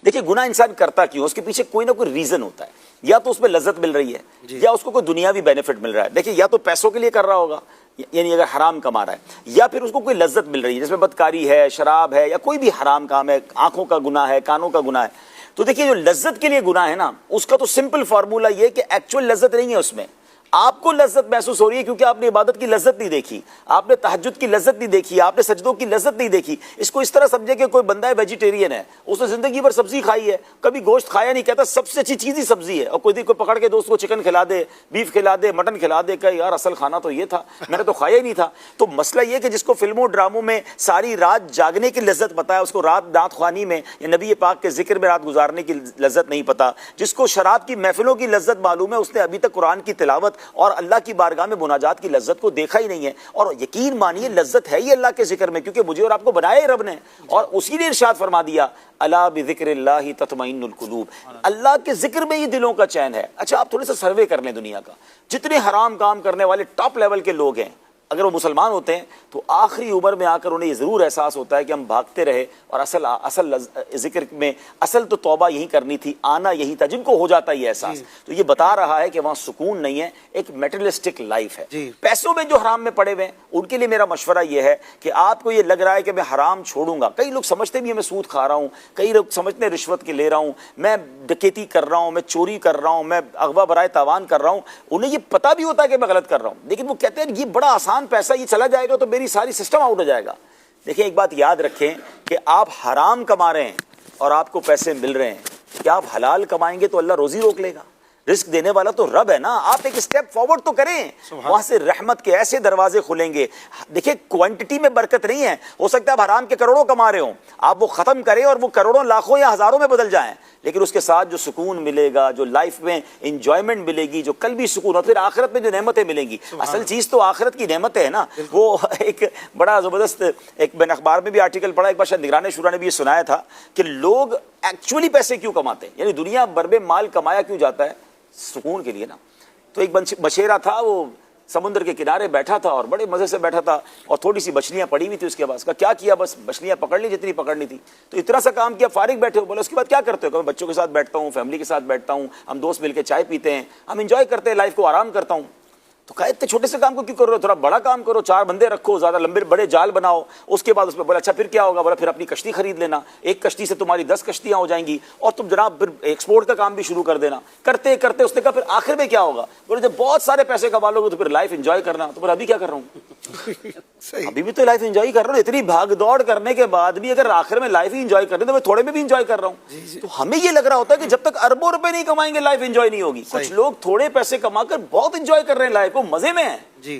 دیکھیے گناہ انسان کرتا کیوں، اس کے پیچھے کوئی نہ کوئی ریزن ہوتا ہے، یا تو اس میں لذت مل رہی ہے یا اس کو کوئی دنیاوی بینیفٹ مل رہا ہے. دیکھیے یا تو پیسوں کے لیے کر رہا ہوگا، یعنی اگر حرام کما رہا ہے، یا پھر اس کو کوئی لذت مل رہی ہے جس میں بدکاری ہے، شراب ہے، یا کوئی بھی حرام کام ہے، آنکھوں کا گناہ ہے، کانوں کا گناہ ہے. تو دیکھیے جو لذت کے لیے گناہ ہے نا، اس کا تو سمپل فارمولہ یہ کہ ایکچوئل لذت نہیں ہے اس میں. آپ کو لذت محسوس ہو رہی ہے کیونکہ آپ نے عبادت کی لذت نہیں دیکھی، آپ نے تہجد کی لذت نہیں دیکھی، آپ نے سجدوں کی لذت نہیں دیکھی. اس کو اس طرح سمجھے کہ کوئی بندہ ہے ویجیٹیرین ہے، اس نے زندگی بھر سبزی کھائی ہے، کبھی گوشت کھایا نہیں، کہتا سب سے اچھی چیز ہی سبزی ہے. اور کوئی پکڑ کے دوست کو چکن کھلا دے، بیف کھلا دے، مٹن کھلا دے، کہ یار اصل کھانا تو یہ تھا، میں نے تو کھایا ہی نہیں تھا. تو مسئلہ یہ کہ جس کو فلموں ڈراموں میں ساری رات جاگنے کی لذت پتا ہے، اس کو رات دانت خوانی میں یا نبی پاک کے ذکر میں رات گزارنے کی لذت نہیں پتا. جس کو شراب کی محفلوں کی لذت معلوم ہے، اس نے ابھی تک قرآن کی تلاوت اور اللہ کی بارگاہ میں مناجات کی لذت کو دیکھا ہی نہیں ہے. اور یقین مانیے لذت ہے ہی اللہ کے ذکر میں، کیونکہ مجھے اور آپ کو بنایا ہی رب نے، اور اسی نے ارشاد فرما دیا الا بذکر اللہ تطمئن القلوب، اللہ کے ذکر میں ہی دلوں کا چین ہے. اچھا آپ تھوڑے سا سروے کر لیں دنیا کا، جتنے حرام کام کرنے والے ٹاپ لیول کے لوگ ہیں، اگر وہ مسلمان ہوتے ہیں تو آخری عمر میں آ کر انہیں یہ ضرور احساس ہوتا ہے کہ ہم بھاگتے رہے اور اصل ذکر میں اصل تو توبہ یہی کرنی تھی، آنا یہی تھا. جن کو ہو جاتا ہے یہ احساس، تو یہ بتا رہا ہے کہ وہاں سکون نہیں ہے، ایک میٹریلسٹک لائف ہے. پیسوں میں جو حرام میں پڑے ہوئے ہیں ان کے لیے میرا مشورہ یہ ہے کہ آپ کو یہ لگ رہا ہے کہ میں حرام چھوڑوں گا. کئی لوگ سمجھتے بھی ہیں میں سود کھا رہا ہوں، کئی لوگ سمجھتے ہیں رشوت کے لے رہا ہوں، میں ڈکیتی کر رہا ہوں، میں چوری کر رہا ہوں، میں اغوا برائے تاوان کر رہا ہوں. انہیں یہ پتہ بھی ہوتا ہے کہ میں غلط کر رہا ہوں، لیکن وہ کہتے ہیں یہ بڑا آسان پیسہ، یہ چلا جائے گا تو میری ساری سسٹم آؤٹ ہو جائے گا. دیکھیں ایک بات یاد رکھیں کہ آپ حرام کما رہے ہیں اور آپ کو پیسے مل رہے ہیں، کیا آپ حلال کمائیں گے تو اللہ روزی روک لے گا؟ رزق دینے والا تو رب ہے نا. آپ ایک سٹیپ فارورڈ تو کریں، وہاں سے رحمت کے ایسے دروازے کھلیں گے. دیکھیں کوانٹٹی میں برکت نہیں ہے، ہو سکتا ہے آپ حرام کے کروڑوں کما رہے ہوں، آپ وہ ختم کریں اور وہ کروڑوں لاکھوں یا ہزاروں میں بدل جائیں، لیکن اس کے ساتھ جو سکون ملے گا، جو لائف میں انجوائمنٹ ملے گی، جو قلبی سکون، اور پھر آخرت میں جو نعمتیں ملیں گی. اصل چیز تو آخرت کی نعمتیں ہے نا. وہ ایک بڑا زبردست ایک میں نے اخبار میں بھی آرٹیکل پڑھا، ایک بار شاید نگران شورا نے بھی یہ سنایا تھا کہ لوگ ایکچولی پیسے کیوں کماتے ہیں، یعنی دنیا بھر میں مال کمایا کیوں جاتا ہے؟ سکون کے لیے نا. تو ایک بچیرا تھا، وہ سمندر کے کنارے بیٹھا تھا اور بڑے مزے سے بیٹھا تھا، اور تھوڑی سی مچھلیاں پڑی ہوئی تھی اس کے پاس. کیا کیا؟ بس مچھلیاں پکڑ لی جتنی پکڑنی تھی. تو اتنا سا کام کیا، فارغ بیٹھے ہو. بولے اس کے بعد کیا کرتے ہو؟ کہ میں بچوں کے ساتھ بیٹھتا ہوں، فیملی کے ساتھ بیٹھتا ہوں، ہم دوست مل کے چائے پیتے ہیں، ہم انجوائے کرتے ہیں لائف کو، آرام کرتا ہوں. تو کہا اتنے چھوٹے سے کام کو کیوں کر رہے ہو، تھوڑا بڑا کام کرو، 4 بندے رکھو، زیادہ لمبے بڑے جال بناؤ. اس کے بعد اس میں بولا اچھا پھر کیا ہوگا؟ بولا پھر اپنی کشتی خرید لینا، ایک کشتی سے تمہاری 10 کشتیاں ہو جائیں گی، اور تم جناب پھر ایکسپورٹ کا کام بھی شروع کر دینا. کرتے کرتے اس نے کہا پھر آخر میں کیا ہوگا؟ بولے جب بہت سارے پیسے کما لو گے تو پھر لائف انجوائے کرنا. تو بولا ابھی کیا کر رہا ہوں؟ ابھی بھی تو لائف انجوائے کر رہا ہوں. اتنی بھاگ دوڑ کرنے کے بعد بھی اگر آخر میں لائف ہی انجوائے کرنے تو میں تھوڑے میں بھی انجوائے کر رہا ہوں. تو ہمیں یہ لگ رہا ہوتا ہے کہ جب تک اربوں روپے نہیں کمائیں گے لائف انجوائے نہیں ہوگی. کچھ لوگ تھوڑے پیسے کما کر بہت انجوائے کر رہے ہیں لائف کو، مزے میں ہیں،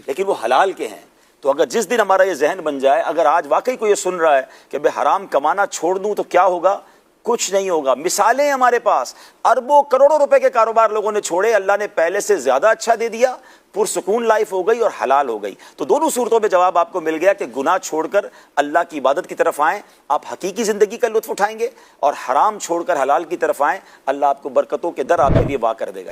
لیکن وہ حلال کے ہیں. تو اگر جس دن ہمارا یہ ذہن بن جائے، اگر آج واقعی کوئی یہ سن رہا ہے کہ میں حرام کمانا چھوڑ دوں تو کیا ہوگا، کچھ نہیں ہوگا. مثالیں ہمارے پاس، اربوں کروڑوں روپے کے کاروبار لوگوں نے چھوڑے، اللہ نے پہلے سے زیادہ اچھا دے دیا، پرسکون لائف ہو گئی اور حلال ہو گئی. تو دونوں صورتوں میں جواب آپ کو مل گیا کہ گناہ چھوڑ کر اللہ کی عبادت کی طرف آئیں، آپ حقیقی زندگی کا لطف اٹھائیں گے، اور حرام چھوڑ کر حلال کی طرف آئیں، اللہ آپ کو برکتوں کے در آپ کے لیے واقع کر دے گا.